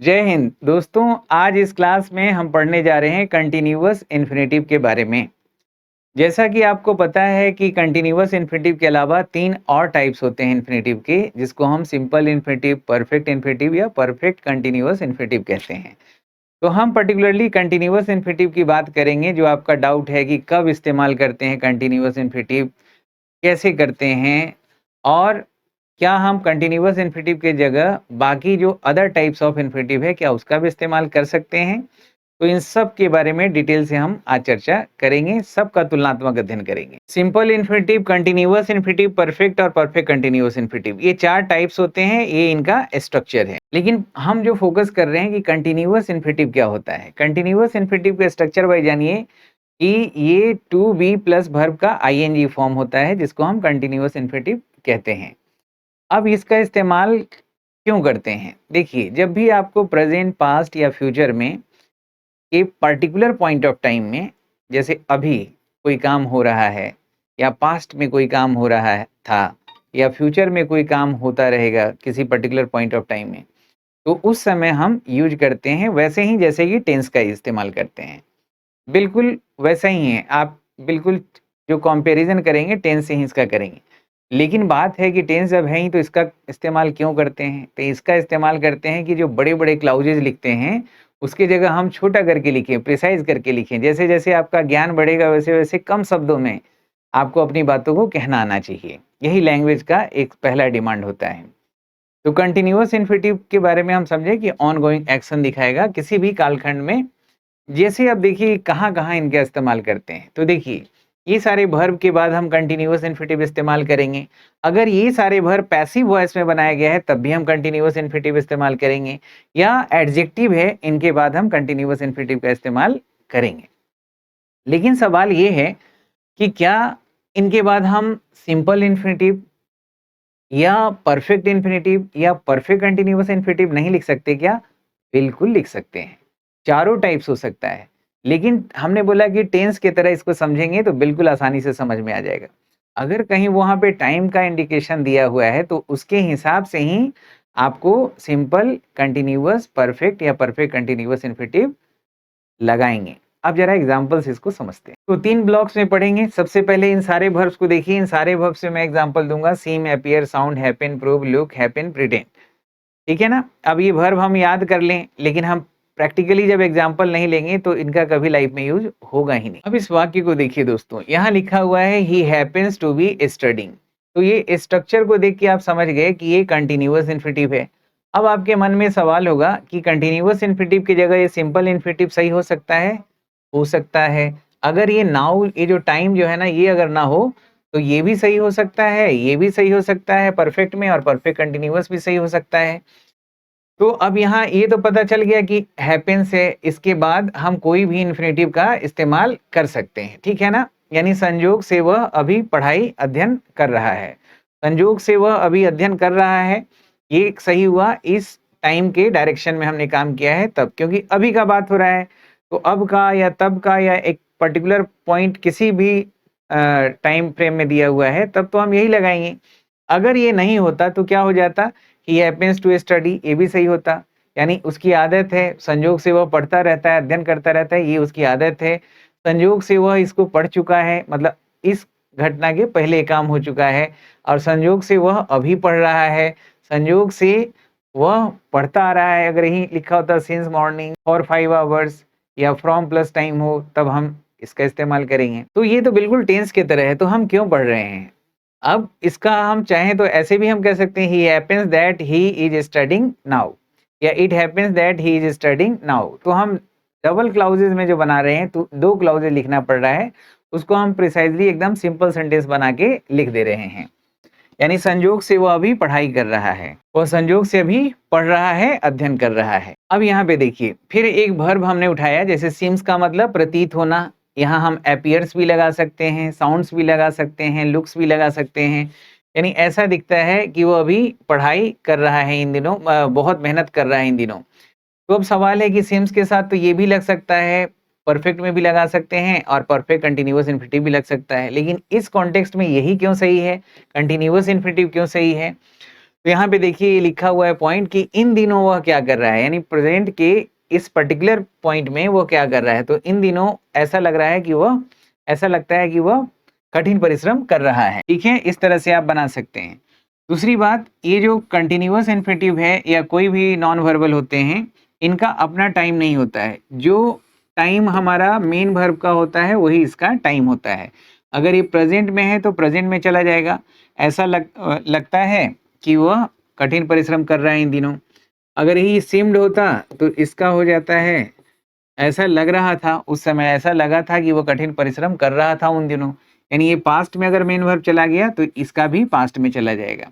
जय हिंद दोस्तों। आज इस क्लास में हम पढ़ने जा रहे हैं कंटिन्यूअस इन्फिनेटिव के बारे में। जैसा कि आपको पता है कि कंटिन्यूअस इन्फिनेटिव के अलावा तीन और टाइप्स होते हैं इन्फिनेटिव के, जिसको हम सिंपल इन्फिनेटिव, परफेक्ट इन्फिनेटिव या परफेक्ट कंटिन्यूअस इन्फिनेटिव कहते हैं। तो हम पर्टिकुलरली कंटिन्यूअस इन्फिनेटिव की बात करेंगे। जो आपका डाउट है कि कब इस्तेमाल करते हैं कंटिन्यूअस इन्फिनेटिव, कैसे करते हैं, और क्या हम कंटिन्यूअस इन्फिनेटिव की जगह बाकी जो अदर टाइप्स ऑफ इन्फिनेटिव है क्या उसका भी इस्तेमाल कर सकते हैं। तो इन सब के बारे में डिटेल से हम आज चर्चा करेंगे, सबका तुलनात्मक अध्ययन करेंगे। Simple infinitive, continuous infinitive, perfect और परफेक्ट कंटिन्यूअस इन्फिनेटिव, ये चार टाइप्स होते हैं, ये इनका स्ट्रक्चर है। लेकिन हम जो फोकस कर रहे हैं कि कंटिन्यूअस इन्फिनेटिव क्या होता है। कंटिन्यूअस इन्फिनेटिव का स्ट्रक्चर वाइज जानिए कि ये टू बी प्लस वर्ब का आईएनजी फॉर्म होता है, जिसको हम कंटिन्यूअस इन्फिनेटिव कहते हैं। अब इसका इस्तेमाल क्यों करते हैं? देखिए, जब भी आपको प्रेजेंट, पास्ट या फ्यूचर में एक पर्टिकुलर पॉइंट ऑफ टाइम में, जैसे अभी कोई काम हो रहा है, या पास्ट में कोई काम हो रहा है था, या फ्यूचर में कोई काम होता रहेगा किसी पर्टिकुलर पॉइंट ऑफ टाइम में, तो उस समय हम यूज करते हैं वैसे ही जैसे कि टेंस का इस्तेमाल करते हैं। बिल्कुल वैसा ही है। आप बिल्कुल जो कंपैरिजन करेंगे टेंस से ही इसका करेंगे। लेकिन बात है कि टेंस जब है ही तो इसका इस्तेमाल क्यों करते हैं? तो इसका इस्तेमाल करते हैं कि जो बड़े-बड़े क्लाउजेज लिखते हैं, उसकी जगह हम छोटा करके लिखें, प्रिसाइज़ करके लिखें। जैसे-जैसे आपका ज्ञान बढ़ेगा वैसे-वैसे कम शब्दों में आपको अपनी बातों को कहना आना चाहिए। यही लैंग्वेज का एक पहला डिमांड होता है। तो कंटीन्यूअस इन्फिनेटिव के बारे में हम समझे कि ऑनगोइंग एक्शन दिखाएगा किसी भी कालखंड में। जैसे अब देखिए कहाँ-कहाँ इनका इस्तेमाल करते हैं। तो देखिए, ये सारे वर्ब के बाद हम कंटीन्यूअस इन्फिनेटिव इस्तेमाल करेंगे। अगर ये सारे वर्ब पैसिव वॉइस में बनाया गया है तब भी हम कंटीन्यूअस इन्फिनेटिव इस्तेमाल करेंगे, या एडजेक्टिव है इनके बाद हम कंटीन्यूअस इन्फिनेटिव का इस्तेमाल करेंगे। लेकिन सवाल ये है कि क्या इनके बाद हम सिंपल इन्फिनेटिव या परफेक्ट इन्फिनेटिव या परफेक्ट कंटीन्यूअस इन्फिनेटिव नहीं लिख सकते क्या? बिल्कुल लिख सकते हैं। चारों टाइप्स हो सकता है। लेकिन हमने बोला कि टेंस की तरह इसको समझेंगे तो बिल्कुल आसानी से समझ में आ जाएगा। अगर कहीं वहाँ पे टाइम का इंडिकेशन दिया हुआ है तो उसके हिसाब से ही आपको सिंपल, कंटीन्यूअस, परफेक्ट या परफेक्ट कंटीन्यूअस इन्फिनेटिव लगाएँगे। अब ज़रा एग्ज़ाम्पल्स इसको समझते हैं। तो 3 ब्लॉक्स में पढ़ेंगे। सबसे पहले इन सारे वर्ब्स को देखिए, इन सारे वर्ब्स से मैं एग्ज़ाम्पल दूँगा। Seem, appear, sound, happen, prove, look, happen, pretend. ठीक है ना? अब ये वर्ब हम याद कर लें, लेकिन हम प्रैक्टिकली जब एग्ज़ाम्पल नहीं लेंगे तो इनका कभी लाइफ में यूज़ होगा ही नहीं। अब इस वाक्य को देखिए दोस्तों, यहाँ लिखा हुआ है ही हैपेंस टू बी स्टडिंग। तो ये स्ट्रक्चर को देख के आप समझ गए कि ये कंटीन्यूअस इन्फिनेटिव है। अब आपके मन में सवाल होगा कि कंटीन्यूअस इन्फिनेटिव की जगह ये सिंपल इन्फिनेटिव सही हो सकता है? हो सकता है। अगर ये नाउ, ये जो टाइम जो है ना, ये अगर ना हो तो ये भी सही हो सकता है, ये भी सही हो सकता है परफेक्ट में, और परफेक्ट कंटीन्यूअस भी सही हो सकता है। तो अब यहाँ ये तो पता चल गया कि हैपेंस है, इसके बाद हम कोई भी इन्फिनेटिव का इस्तेमाल कर सकते हैं, ठीक है ना? यानी संजोग से वह अभी पढ़ाई अध्ययन कर रहा है। संजोग से वह अभी अध्ययन कर रहा है, ये सही हुआ। इस टाइम के डायरेक्शन में हमने काम किया है तब, क्योंकि अभी का बात हो रहा है, तो अब का या तब का या एक पर्टिकुलर पॉइंट किसी भी टाइम फ्रेम में दिया हुआ है तब तो हम यही लगाएंगे। अगर ये नहीं होता तो क्या हो जाता? ही हैपेंस टू स्टडी, ये भी सही होता। यानी उसकी आदत है, संजोग से वह पढ़ता रहता है, अध्ययन करता रहता है, ये उसकी आदत है। संजोग से वह इसको पढ़ चुका है, मतलब इस घटना के पहले काम हो चुका है, और संजोग से वह अभी पढ़ रहा है। संजोग से वह पढ़ता आ रहा है। अगर यही लिखा होता सिंस मॉर्निंग फॉर 5 आवर्स या फ्रॉम प्लस टाइम हो, तब हम इसका इस्तेमाल करेंगे। तो ये तो बिल्कुल टेंस की तरह है, तो हम क्यों पढ़ रहे हैं? अब इसका हम चाहें तो ऐसे भी हम कह सकते हैं he happens that he is studying now, या it happens that he is studying now. तो हम डबल क्लाउजेज में जो बना रहे हैं तो 2 क्लाउजेज लिखना पड़ रहा है, उसको हम प्रिसाइजली एकदम सिंपल सेंटेंस बना के लिख दे रहे हैं। यानी संजोग से वह अभी पढ़ाई कर रहा है, वह संजोग से अभी पढ़ रहा है, अध्ययन कर रहा है। अब यहाँ पे देखिए फिर एक वर्ब हमने उठाया, जैसे सीम्स का मतलब प्रतीत होना। यहाँ हम अपीयर्स भी लगा सकते हैं, साउंड्स भी लगा सकते हैं, लुक्स भी लगा सकते हैं। यानी ऐसा दिखता है कि वो अभी पढ़ाई कर रहा है इन दिनों, बहुत मेहनत कर रहा है इन दिनों। तो अब सवाल है कि सिम्स के साथ तो ये भी लग सकता है, परफेक्ट में भी लगा सकते हैं, और परफेक्ट कंटीन्यूअस इन्फिनेटिव भी लग सकता है। लेकिन इस कॉन्टेक्स्ट में यही क्यों सही है, कंटीन्यूअस इन्फिनेटिव क्यों सही है? तो यहाँ पे देखिए ये लिखा हुआ है पॉइंट कि इन दिनों वह क्या कर रहा है, यानी प्रेजेंट के इस पर्टिकुलर पॉइंट में वो क्या कर रहा है। तो इन दिनों ऐसा लग रहा है कि वह, ऐसा लगता है कि वह कठिन परिश्रम कर रहा है। ठीक है, इस तरह से आप बना सकते हैं। दूसरी बात, ये जो कंटिन्यूअस इन्फिनेटिव है या कोई भी नॉन वर्बल होते हैं, इनका अपना टाइम नहीं होता है। जो टाइम हमारा मेन वर्ब का होता है वही इसका टाइम होता है। अगर ये प्रेजेंट में है तो प्रेजेंट में चला जाएगा। ऐसा लगता है कि वह कठिन परिश्रम कर रहा है इन दिनों। अगर ही सेम्ड होता तो इसका हो जाता है ऐसा लग रहा था, उस समय ऐसा लगा था कि वो कठिन परिश्रम कर रहा था उन दिनों। यानी ये पास्ट में अगर मेन वर्ब चला गया तो इसका भी पास्ट में चला जाएगा।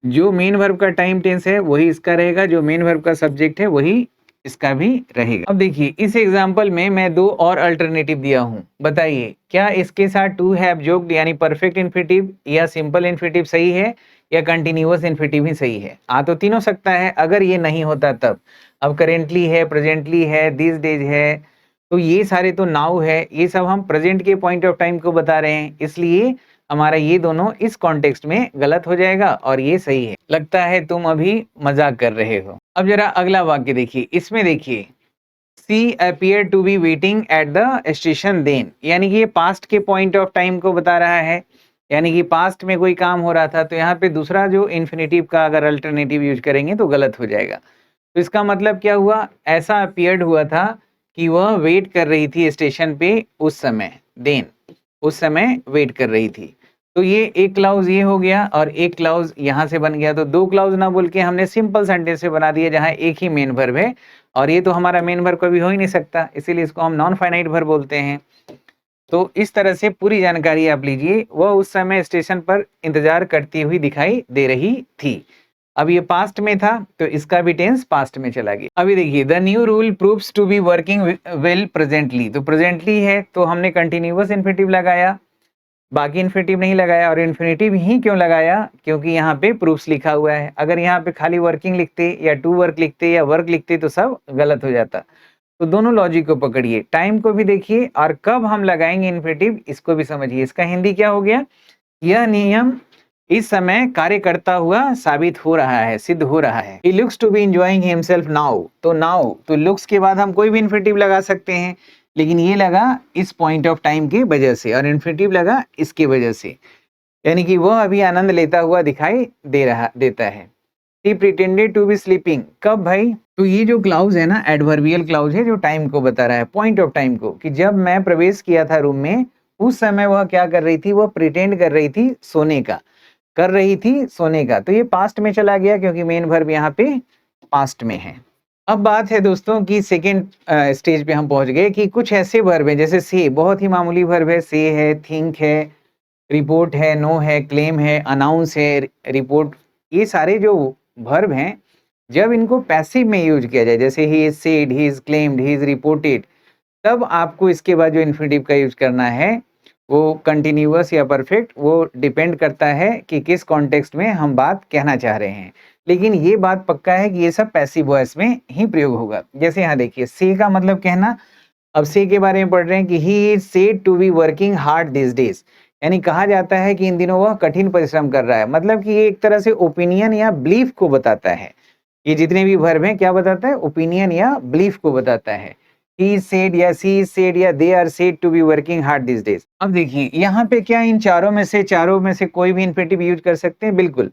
जो मेन वर्ब का टाइम टेंस है वही इसका रहेगा, जो मेन वर्ब का सब्जेक्ट है वही इसका भी रहेगा। अब देखिए इस एग्जांपल में मैं दो और अल्टरनेटिव दिया हूं, बताइए क्या इसके साथ टू हैव जोक्ड यानी परफेक्ट इन्फिनेटिव या सिंपल इन्फिनेटिव सही है या कंटिन्यूअस इन्फिनेटिव ही सही है। आ तो तीनों सकता है अगर ये नहीं होता तब। अब करेंटली है, प्रेजेंटली है, दिस डेज है, तो ये सारे तो नाउ है, ये सब हम प्रेजेंट के पॉइंट ऑफ टाइम को बता रहे हैं, इसलिए हमारा ये दोनों इस कॉन्टेक्स्ट में गलत हो जाएगा और ये सही है। लगता है तुम अभी मजाक कर रहे हो। अब जरा अगला वाक्य देखिए, इसमें देखिए she appear to be waiting at the station then, यानी कि ये पास्ट के पॉइंट ऑफ टाइम को बता रहा है, यानी कि पास्ट में कोई काम हो रहा था। तो यहाँ पे दूसरा जो इन्फिनेटिव का अगर अल्टरनेटिव यूज करेंगे तो गलत हो जाएगा। तो इसका मतलब क्या हुआ, ऐसा अपियर्ड हुआ था कि वह वेट कर रही थी स्टेशन पे उस समय, देन उस समय वेट कर रही थी। तो ये एक क्लाउज ये हो गया और एक क्लाउज यहाँ से बन गया। तो दो क्लाउज ना बोल के हमने सिंपल सेंटेंस से बना दिया जहाँ एक ही मेन वर्ब है, और ये तो हमारा मेन वर्ब कभी हो ही नहीं सकता, इसीलिए इसको हम नॉन फाइनाइट वर्ब बोलते हैं। तो इस तरह से पूरी जानकारी आप लीजिए। वह उस समय स्टेशन पर इंतजार करती हुई दिखाई दे रही थी। अब ये पास्ट में था तो इसका भी टेंस पास्ट में चला गया। अभी देखिए the new rule proves to be working well presently, तो प्रेजेंटली है तो हमने कंटिन्यूअस इन्फिनेटिव लगाया, बाकी इन्फिनेटिव नहीं लगाया। और इन्फिनेटिव ही क्यों लगाया, क्योंकि यहाँ पे प्रूफ्स लिखा हुआ है। अगर यहाँ पे खाली वर्किंग लिखते या टू वर्क लिखते या वर्क लिखते तो सब गलत हो जाता। तो दोनों लॉजिक को पकड़िए, टाइम को भी देखिए और कब हम लगाएंगे इन्फिनेटिव इसको भी समझिए। इसका हिंदी क्या हो गया, यह नियम इस समय कार्य करता हुआ साबित हो रहा है, सिद्ध हो रहा है। He looks to be enjoying himself now, तो now तो looks के बाद हम कोई भी इन्फिनेटिव लगा सकते हैं, लेकिन ये लगा इस पॉइंट ऑफ टाइम की वजह से और इन्फिनेटिव लगा इसके वजह से, यानी कि वह अभी आनंद लेता हुआ दिखाई देता है। He pretended to be sleeping, कब भाई, तो ये जो क्लाउज है ना एडवर्बियल क्लाउज है जो टाइम को बता रहा है, पॉइंट ऑफ टाइम को, कि जब मैं प्रवेश किया था रूम में उस समय वह क्या कर रही थी, वह प्रिटेंड कर रही थी सोने का, कर रही थी सोने का। तो ये पास्ट में चला गया क्योंकि मेन वर्ब यहाँ पे पास्ट में है। अब बात है दोस्तों कि सेकेंड स्टेज पे हम पहुंच गए कि कुछ ऐसे वर्ब हैं जैसे से, बहुत ही मामूली वर्ब है, से है, थिंक है, रिपोर्ट है, नो है, क्लेम है, अनाउंस है, रिपोर्ट, ये सारे जो वर्ब हैं जब इनको पैसिव में यूज किया जाए, जैसे ही is said, he is claimed, he is reported, तब आपको इसके बाद जो इन्फिनेटिव का यूज करना है वो कंटिन्यूअस या परफेक्ट, वो डिपेंड करता है कि किस कॉन्टेक्स्ट में हम बात कहना चाह रहे हैं। लेकिन ये बात पक्का है कि ये सब पैसिव वॉइस में ही प्रयोग होगा। जैसे यहाँ देखिए से का मतलब कहना, अब से के बारे में पढ़ रहे हैं कि he is said to be working hard this days, यानी कहा जाता है कि इन दिनों वह कठिन परिश्रम कर रहा है। मतलब कि ये एक तरह से ओपिनियन या बिलीफ को बताता है। ये जितने भी वर्ब हैं क्या बताता है, ओपिनियन या बिलीफ को बताता है। He said या she said या they are said to be working hard these days। अब देखिए यहाँ पे क्या इन चारों में से कोई भी इन्फिनेटिव यूज कर सकते हैं, बिल्कुल।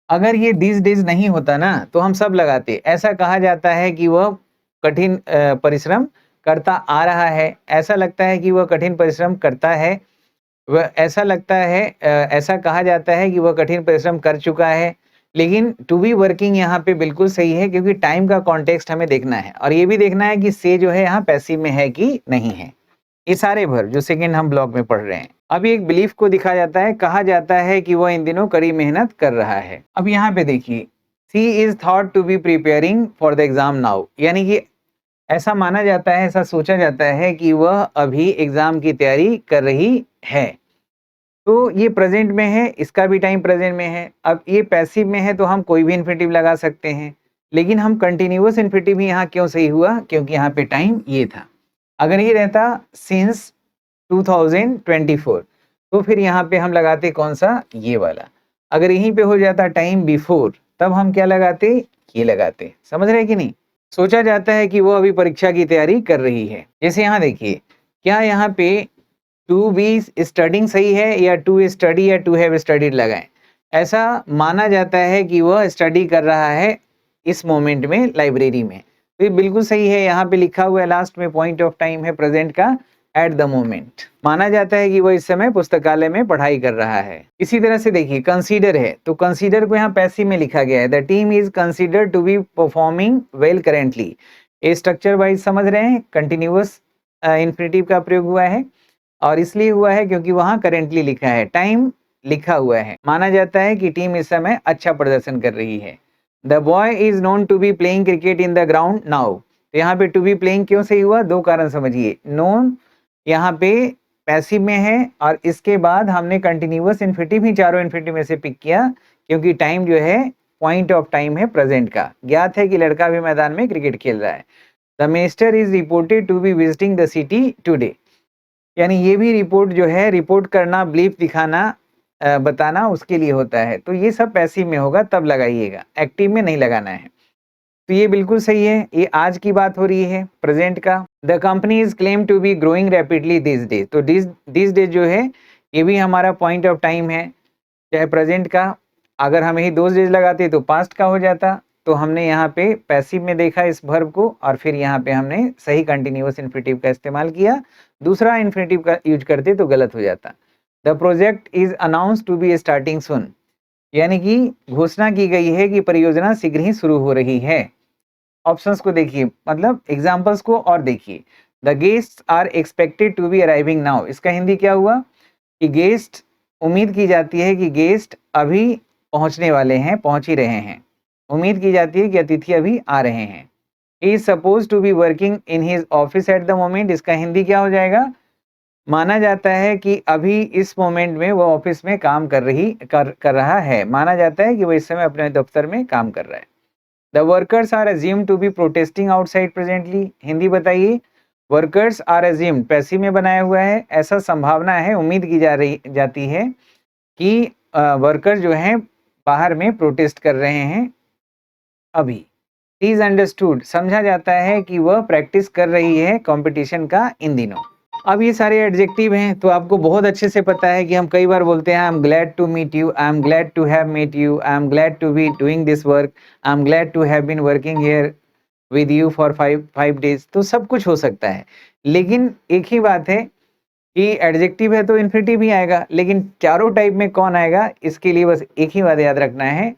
अगर ये these days नहीं होता ना तो हम सब लगाते। ऐसा कहा जाता है कि वह कठिन परिश्रम करता आ रहा है, ऐसा लगता है कि वह कठिन परिश्रम करता है, वह ऐसा लगता है ऐसा कहा जाता है कि वह कठिन परिश्रम कर चुका है। लेकिन टू बी वर्किंग यहाँ पे बिल्कुल सही है क्योंकि टाइम का कॉन्टेक्स्ट हमें देखना है और ये भी देखना है कि से जो है यहाँ पैसिव में है कि नहीं है। ये सारे वर्ब जो सेकंड हम ब्लॉक में पढ़ रहे हैं। अभी एक बिलीफ को दिखा जाता है, कहा जाता है कि वह इन दिनों कड़ी मेहनत कर रहा है। अब यहाँ पे देखिए she is thought to be preparing for the exam now, यानी कि ऐसा माना जाता है, ऐसा सोचा जाता है कि वह अभी एग्जाम की तैयारी कर रही है। तो ये प्रेजेंट में है, इसका भी टाइम प्रेजेंट में है। अब ये पैसिव में है तो हम कोई भी इन्फिनेटिव लगा सकते हैं, लेकिन हम कंटिन्यूअस इन्फिनेटिव ही यहाँ क्यों सही हुआ, क्योंकि यहाँ पे टाइम ये था। अगर ये रहता सिंस 2024 तो फिर यहाँ पे हम लगाते कौन सा, ये वाला। अगर यहीं पे हो जाता टाइम बिफोर तब हम क्या लगाते, ये लगाते। समझ रहे कि नहीं? सोचा जाता है कि वो अभी परीक्षा की तैयारी कर रही है। जैसे यहाँ देखिए, क्या यहाँ पे टू बी स्टडिंग सही है या टू स्टडी या टू हैव स्टडीड लगाएं? ऐसा माना जाता है कि वह स्टडी कर रहा है इस मोमेंट में लाइब्रेरी में। तो ये बिल्कुल सही है। यहाँ पे लिखा हुआ है लास्ट में पॉइंट ऑफ टाइम है प्रेजेंट का, एट द मोमेंट। माना जाता है कि वह इस समय पुस्तकालय में पढ़ाई कर रहा है। इसी तरह से देखिए कंसीडर है, तो कंसीडर को यहाँ पैसिव में लिखा गया है। The team is consider to be performing well currently. ये स्ट्रक्चर वाइज समझ रहे हैं, कंटिन्यूअस इन्फिनिटिव का प्रयोग हुआ है और इसलिए हुआ है क्योंकि वहां करेंटली लिखा है, टाइम लिखा हुआ है। माना जाता है कि टीम इस समय अच्छा प्रदर्शन कर रही है। The boy is known to be playing cricket in the ground now. तो यहाँ पे टू बी प्लेइंग क्यों सही हुआ, दो कारण समझिए। नोन यहाँ पे पैसिव में है और इसके बाद हमने कंटिन्यूअस इन्फिनिटिव ही चारों इन्फिनिटिव में से पिक किया क्योंकि टाइम जो है पॉइंट ऑफ टाइम है प्रेजेंट का। ज्ञात है कि लड़का भी मैदान में क्रिकेट खेल रहा है। The minister is reported to be visiting the city today. यानी ये भी रिपोर्ट जो है, रिपोर्ट करना, ब्लीफ दिखाना, बताना उसके लिए होता है। तो ये सब पैसिव में होगा तब लगाइएगा, एक्टिव में नहीं लगाना है। तो ये बिल्कुल सही है। ये आज की बात हो रही है प्रेजेंट का। The company is claim to be growing rapidly this day. तो दिस डे जो है ये भी हमारा पॉइंट ऑफ टाइम है, चाहे प्रेजेंट का। अगर हम यही दोज डेज लगाते तो पास्ट का हो जाता। तो हमने यहाँ पे पैसिव में देखा इस वर्ब को और फिर यहाँ पे हमने सही कंटिन्यूअस इन्फिनिटिव का इस्तेमाल किया। दूसरा इन्फिनिटिव का यूज करते तो गलत हो जाता। The project is announce to be starting soon. यानी कि घोषणा की गई है कि परियोजना शीघ्र ही शुरू हो रही है। ऑप्शंस को देखिए, मतलब एग्जांपल्स को और देखिए। The guest are expected to be arriving now. इसका हिंदी क्या हुआ कि गेस्ट, उम्मीद की जाती है कि गेस्ट अभी पहुंचने वाले हैं, पहुंच ही रहे हैं। उम्मीद की जाती है कि अतिथि अभी आ रहे हैं। He is suppose to be working in his office at the moment. इसका हिंदी क्या हो जाएगा, माना जाता है कि अभी इस मोमेंट में वो ऑफिस में काम कर रहा है। माना जाता है कि वो इस समय अपने दफ्तर में काम कर रहा है। The workers are assume to be protesting outside presently. Hindi बताइए। वर्कर्स आर अज्यूम पैसिव में बनाया हुआ है, ऐसा संभावना है, उम्मीद की जाती है कि वर्कर जो हैं बाहर में प्रोटेस्ट कर रहे हैं अभी। इज अंडरस्टूड, समझा जाता है कि वह प्रैक्टिस कर रही है कंपटीशन का इन दिनों। अब ये सारे एडजेक्टिव हैं तो आपको बहुत अच्छे से पता है कि हम कई बार बोलते हैं I am glad to meet you, I am glad to have meet you, I am glad to be doing this work, I am glad to have been working here with you for 5 days. तो सब कुछ हो सकता है, लेकिन एक ही बात है कि एडजेक्टिव है तो इन्फिनिटिव ही आएगा। लेकिन चारों टाइप में कौन आएगा, इसके लिए बस एक ही बात याद रखना है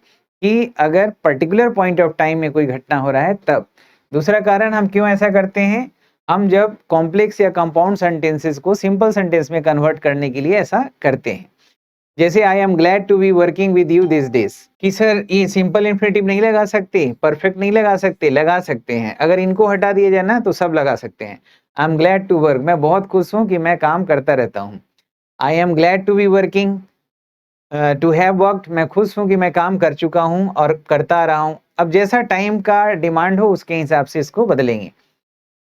कि अगर पर्टिकुलर पॉइंट ऑफ टाइम में कोई घटना हो रहा है तब। दूसरा कारण हम क्यों ऐसा करते हैं, हम जब कॉम्प्लेक्स या कंपाउंड सेंटेंसेस को सिंपल सेंटेंस में कन्वर्ट करने के लिए ऐसा करते हैं। जैसे I am glad to be working with you this days, कि सर ये सिंपल इन्फिनिटिव नहीं लगा सकते, परफेक्ट नहीं लगा सकते, लगा सकते हैं। अगर इनको हटा दिया जाए ना तो सब लगा सकते हैं। I am glad to work, मैं बहुत खुश हूं कि मैं काम करता रहता हूं। I am glad to be working, to have worked, मैं खुश हूं कि मैं काम कर चुका हूं और करता रहा हूं। अब जैसा टाइम का डिमांड हो उसके हिसाब से इसको बदलेंगे।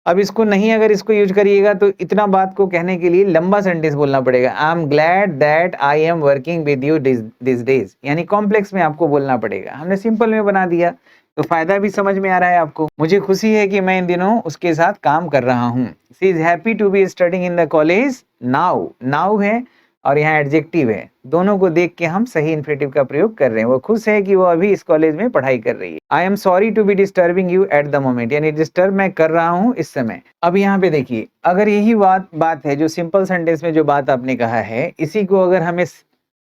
अब इसको नहीं, अगर इसको यूज करिएगा तो इतना बात को कहने के लिए लंबा सेंटेंस बोलना पड़ेगा। आई am glad that I am working with you this days, यानी कॉम्प्लेक्स में आपको बोलना पड़ेगा। हमने सिंपल में बना दिया तो फायदा भी समझ में आ रहा है आपको। मुझे खुशी है कि मैं इन दिनों उसके साथ काम कर रहा हूँ। She is happy to be studying in the college now. Now है और यहाँ एडजेक्टिव है, दोनों को देख के हम सही इन्फिनिटिव का प्रयोग कर रहे हैं। वो खुश है कि वो अभी इस कॉलेज में पढ़ाई कर रही है। I am sorry to be disturbing you at the moment, यानी डिस्टर्ब मैं कर रहा हूँ इस समय। अब यहाँ पे देखिए, अगर यही बात है जो सिंपल सेंटेंस में जो बात आपने कहा है, इसी को अगर हमें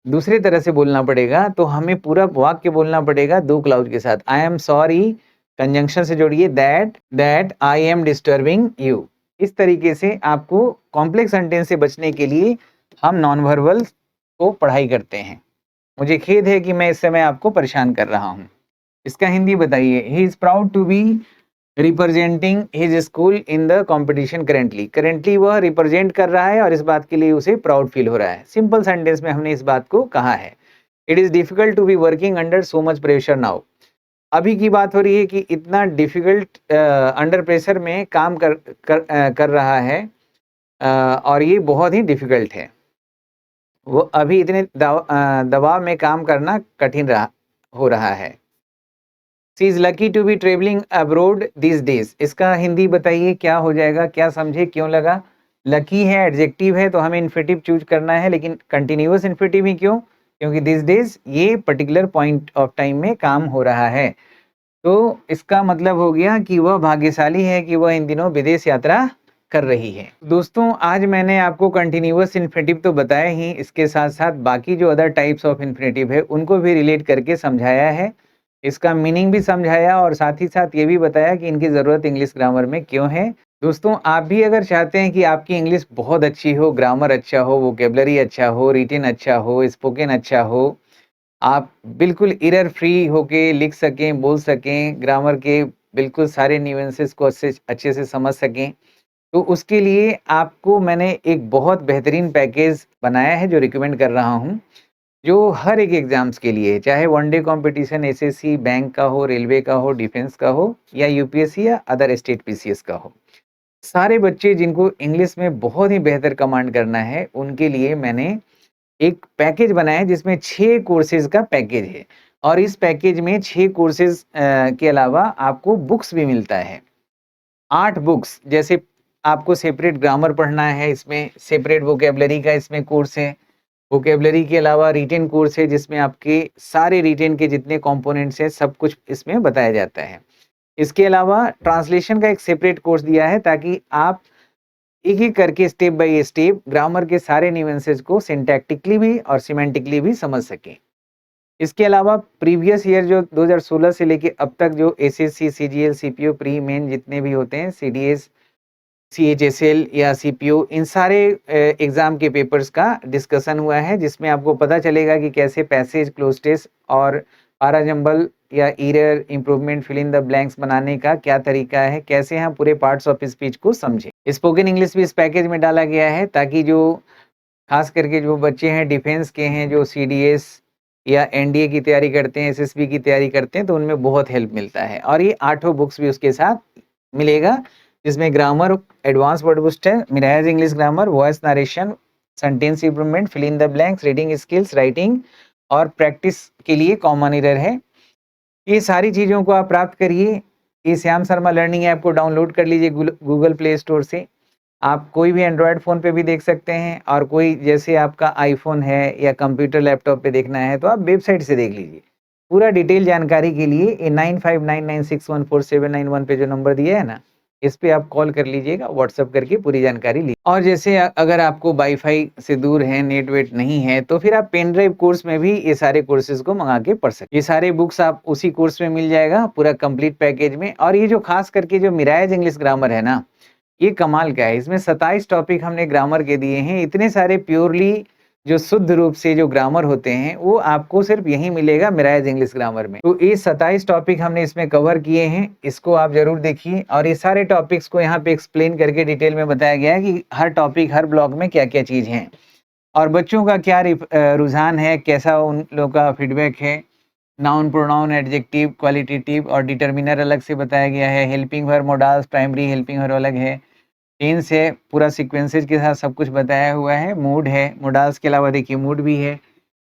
दूसरे तरह से बोलना पड़ेगा तो हमें पूरा वाक्य बोलना पड़ेगा दो क्लाउज के साथ। आई एम सॉरी कंजंक्शन से जोड़िए that I am disturbing you. इस तरीके से आपको कॉम्प्लेक्स सेंटेंस से बचने के लिए हम नॉन वर्बल को पढ़ाई करते हैं। मुझे खेद है कि मैं इस समय आपको परेशान कर रहा हूँ। इसका हिंदी बताइए। He is proud to be representing his school in the competition currently. Currently वह रिप्रेजेंट कर रहा है और इस बात के लिए उसे प्राउड फील हो रहा है। सिंपल सेंटेंस में हमने इस बात को कहा है। It is difficult to be working under so much pressure now. अभी की बात हो रही है कि इतना डिफिकल्ट अंडर प्रेशर में काम कर रहा है और ये बहुत ही डिफिकल्ट है। वो अभी इतने दबाव में काम करना कठिन हो रहा है। She is lucky to be travelling abroad this days. इसका हिंदी बताइए क्या हो जाएगा, क्या समझे, क्यों लगा? लकी है, एडजेक्टिव है, तो हमें इन्फिनेटिव चूज करना है, लेकिन कंटिन्यूअस इन्फिनेटिव ही क्यों? क्योंकि दिस डेज ये पर्टिकुलर पॉइंट ऑफ टाइम में काम हो रहा है। तो इसका मतलब हो गया कि वह भाग्यशाली है कि वह इन दिनों विदेश यात्रा कर रही है। दोस्तों, आज मैंने आपको कंटिन्यूअस इन्फिनेटिव तो बताया ही, इसके साथ-साथ बाकी जो अदर टाइप्स ऑफ इन्फिनेटिव है, उनको भी रिलेट करके समझाया है। इसका मीनिंग भी समझाया और साथ ही साथ ये भी बताया कि इनकी ज़रूरत इंग्लिश ग्रामर में क्यों है। दोस्तों, आप भी अगर चाहते हैं कि आपकी इंग्लिश बहुत अच्छी हो, ग्रामर अच्छा हो, वोकैब्युलरी अच्छा हो, रिटन अच्छा हो, स्पोकन अच्छा हो, आप बिल्कुल एरर फ्री होके लिख सकें, बोल सकें, ग्रामर के बिल्कुल सारे न्यूएंसेस को अच्छे से समझ सकें, तो उसके लिए आपको मैंने एक बहुत बेहतरीन पैकेज बनाया है जो रिकमेंड कर रहा हूँ, जो हर एक एग्ज़ाम्स के लिए है, चाहे वनडे कॉम्पिटिशन एसएससी, बैंक का हो, रेलवे का हो, डिफेंस का हो या यूपीएससी या अदर स्टेट पीसीएस का हो। सारे बच्चे जिनको इंग्लिश में बहुत ही बेहतर कमांड करना है, उनके लिए मैंने एक पैकेज बनाया है जिसमें 6 कोर्सेज़ का पैकेज है और इस पैकेज में 6 कोर्सेज़ के अलावा आपको बुक्स भी मिलता है। 8 बुक्स, जैसे आपको सेपरेट ग्रामर पढ़ना है, इसमें सेपरेट वोकैब्युलरी का इसमें कोर्स है। वोकैब्युलरी के अलावा रिटेन कोर्स है जिसमें आपके सारे रिटेन के जितने कंपोनेंट्स हैं सब कुछ इसमें बताया जाता है। इसके अलावा ट्रांसलेशन का एक सेपरेट कोर्स दिया है ताकि आप एक-एक करके स्टेप बाय स्टेप ग्रामर के सारे न्यूएंसेस को सिंटैक्टिकली भी और सिमेंटिकली भी समझ सकें। इसके अलावा प्रीवियस ईयर जो 2016 से लेके अब तक जो SSC, CGL, CPO, pre, main जितने भी होते हैं, सीडीएस, सीएचएसएल या सीपीओ, इन सारे एग्ज़ाम के पेपर्स का डिस्कशन हुआ है, जिसमें आपको पता चलेगा कि कैसे पैसेज, क्लोज टेस्ट और पैराजंबल या error, improvement, fill in the blanks बनाने का क्या तरीका है, कैसे हम पूरे पार्ट्स ऑफ स्पीच को समझें। स्पोकन इंग्लिश भी इस पैकेज में डाला गया है ताकि जो खास करके जो बच्चे हैं डिफेंस के हैं, जो सीडीएस या एनडीए की तैयारी करते हैं, एसएसबी की तैयारी करते हैं, तो उनमें बहुत हेल्प मिलता है और ये 8 बुक्स भी उसके साथ मिलेगा, जिसमें grammar, advance word booster, Miraj English grammar, voice narration, sentence improvement, fill in the blanks, reading skills, writing और प्रैक्टिस के लिए कॉमन एरर है। ये सारी चीज़ों को आप प्राप्त करिए। ये श्याम शर्मा लर्निंग ऐप को डाउनलोड कर लीजिए गूगल प्ले स्टोर से। आप कोई भी एंड्रॉयड फ़ोन पे भी देख सकते हैं और कोई जैसे आपका आईफ़ोन है या कंप्यूटर लैपटॉप पे देखना है तो आप वेबसाइट से देख लीजिए। पूरा डिटेल जानकारी के लिए ये 9599614791 पे जो नंबर दिया है ना, इस पे आप कॉल कर लीजिएगा, व्हाट्सएप करके पूरी जानकारी ली और जैसे अगर आपको वाईफ़ाई से दूर है, नेट वेट नहीं है, तो फिर आप पेन ड्राइव कोर्स में भी ये सारे कोर्सेज़ को मँगा के पढ़ सकते हैं। ये सारे बुक्स आप उसी कोर्स में मिल जाएगा, पूरा कंप्लीट पैकेज में। और ये जो खास करके जो मिराज इंग्लिश ग्रामर है ना, ये कमाल का है। इसमें 27 टॉपिक हमने ग्रामर के दिए हैं। इतने सारे प्योरली जो शुद्ध रूप से जो ग्रामर होते हैं, वो आपको सिर्फ़ यहीं मिलेगा मिराज इंग्लिश ग्रामर में। तो ये 27 टॉपिक हमने इसमें कवर किए हैं, इसको आप ज़रूर देखिए और ये सारे टॉपिक्स को यहाँ पे एक्सप्लेन करके डिटेल में बताया गया है कि हर टॉपिक, हर ब्लॉक में क्या-क्या चीज़ हैं और बच्चों का क्या रुझान है, कैसा उन लोगों का फीडबैक है। नाउन, प्रोनाउन, एडजेक्टिव, क्वालिटेटिव और डिटर्मिनर अलग से बताया गया है। Helping verb, modals, primary helping verb अलग है। टेंस है, पूरा सीक्वेंसेस के साथ सब कुछ बताया हुआ है। मूड है, मोडाल्स के अलावा देखिए मूड भी है,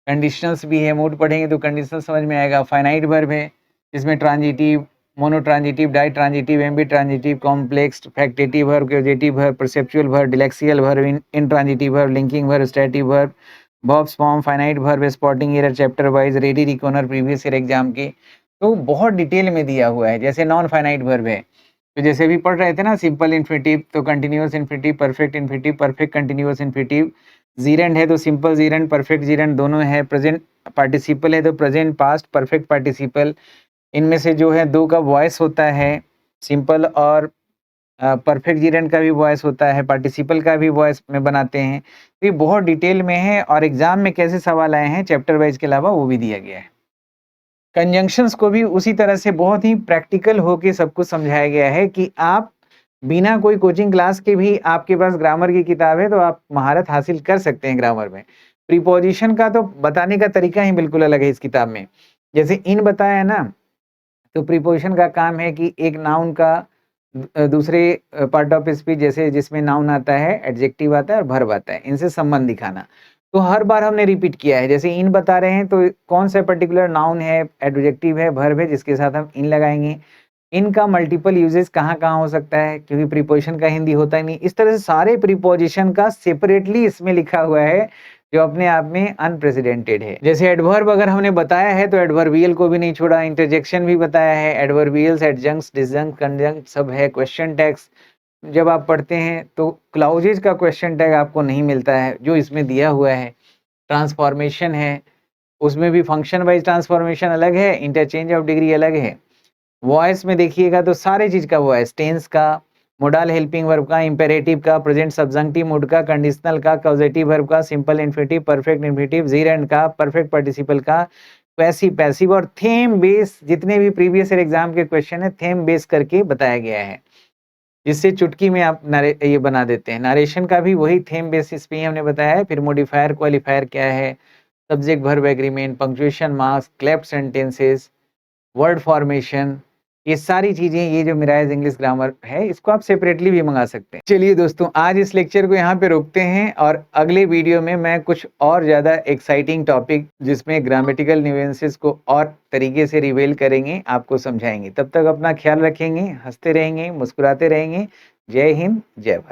कंडीशनल्स भी है। मूड पढ़ेंगे तो कंडीशनल समझ में आएगा। फाइनाइट वर्ब है, जिसमें transitive, monotransitive, ditransitive, ambitransitive, complex, factitive verb, causative verb, perceptual verb, delexical verb, intransitive verb, linking verb, stative verb, verbs form, finite verb, spotting error, chapter wise, ready reckoner previous year exam के। तो बहुत detail में दिया हुआ है। जैसे non finite verb है, तो जैसे अभी पढ़ रहे थे ना सिंपल इन्फिनेटिव, तो continuous infinitive, perfect continuous infinitive, जीरेंड है तो सिंपल जीरेंड, परफेक्ट जीरेंड दोनों है। प्रेजेंट पार्टिसिपल है तो प्रेजेंट, पास्ट, परफेक्ट पार्टिसिपल। इनमें से जो है 2 का वॉइस होता है, सिंपल और परफेक्ट जीरेंड का भी वॉइस होता है, पार्टिसिपल का भी वॉइस में बनाते हैं। तो ये बहुत डिटेल में है और एग्जाम में कैसे सवाल आए हैं चैप्टर वाइज के अलावा वो भी दिया गया है। कंजंक्शंस को भी उसी तरह से बहुत ही प्रैक्टिकल होके सब कुछ समझाया गया है कि आप बिना कोई कोचिंग क्लास के भी आपके पास ग्रामर की किताब है तो आप महारत हासिल कर सकते हैं ग्रामर में। प्रीपोजिशन का तो बताने का तरीका ही बिल्कुल अलग है इस किताब में। जैसे इन बताया है ना, तो प्रीपोजिशन का काम है कि एक नाउन का दूसरे पार्ट ऑफ स्पीच जैसे जिसमें नाउन आता है, एडजेक्टिव आता है और वर्ब आता है, इनसे संबंध दिखाना। तो हर बार हमने रिपीट किया है। जैसे इन बता रहे हैं तो कौन सा पर्टिकुलर नाउन है, एडजेक्टिव है, वर्ब है जिसके साथ हम इन लगाएँगे। इनका मल्टीपल यूजेस कहाँ-कहाँ हो सकता है क्योंकि प्रीपोज़िशन का हिंदी होता ही नहीं। इस तरह से सारे प्रीपोज़िशन का सेपरेटली इसमें लिखा हुआ है, जो अपने आप में अनप्रेसिडेंटेड है। जैसे एडवर्ब अगर हमने बताया है तो एडवर्बियल को भी नहीं छोड़ा, इंटरजेक्शन भी बताया है, एडवर्बियल्स, एडजंक्ट्स, डिसजंक्ट, कंजंक्ट सब है, क्वेश्चन टैग्स जब आप पढ़ते हैं तो क्लाउजेज़ का क्वेश्चन टैग आपको नहीं मिलता है, जो इसमें दिया हुआ है। ट्रांसफॉर्मेशन है, उसमें भी फंक्शन वाइज़ ट्रांसफॉर्मेशन अलग है, इंटरचेंज ऑफ डिग्री अलग है। वॉइस में देखिएगा तो सारे चीज़ का वॉइस, टेंस का, मोडाल हेल्पिंग वर्ब का, इम्पेरेटिव का, प्रेजेंट सब्जेक्टिव मूड का, कंडीशनल का, कॉजेटिव वर्ब का, सिंपल इन्फिनिटिव, परफेक्ट इन्फिनिटिव, जीरेंड का, परफेक्ट पार्टिसिपल का, पैसिव पैसिव और थीम बेस जितने भी प्रीवियस ईयर एग्जाम के क्वेश्चन है थीम बेस करके बताया गया है, जिससे चुटकी में आप ये बना देते हैं। नरेशन का भी वही थीम बेसिस पे ही हमने बताया है। फिर मॉडिफायर क्वालिफायर क्या है, subject verb agreement, punctuation marks, clapped sentences, word formation, ये सारी चीज़ें, ये जो मिराइज इंग्लिश ग्रामर है, इसको आप सेपरेटली भी मँगा सकते हैं। चलिए दोस्तों, आज इस लेक्चर को यहाँ पे रोकते हैं और अगले वीडियो में मैं कुछ और ज़्यादा एक्साइटिंग टॉपिक जिसमें ग्रामेटिकल न्यूएंसेस को और तरीके से रिवील करेंगे, आपको समझाएँगे। तब तक अपना ख्याल रखेंगे, हँसते रहेंगे, मुस्कुराते रहेंगे। जय हिंद, जय भारत।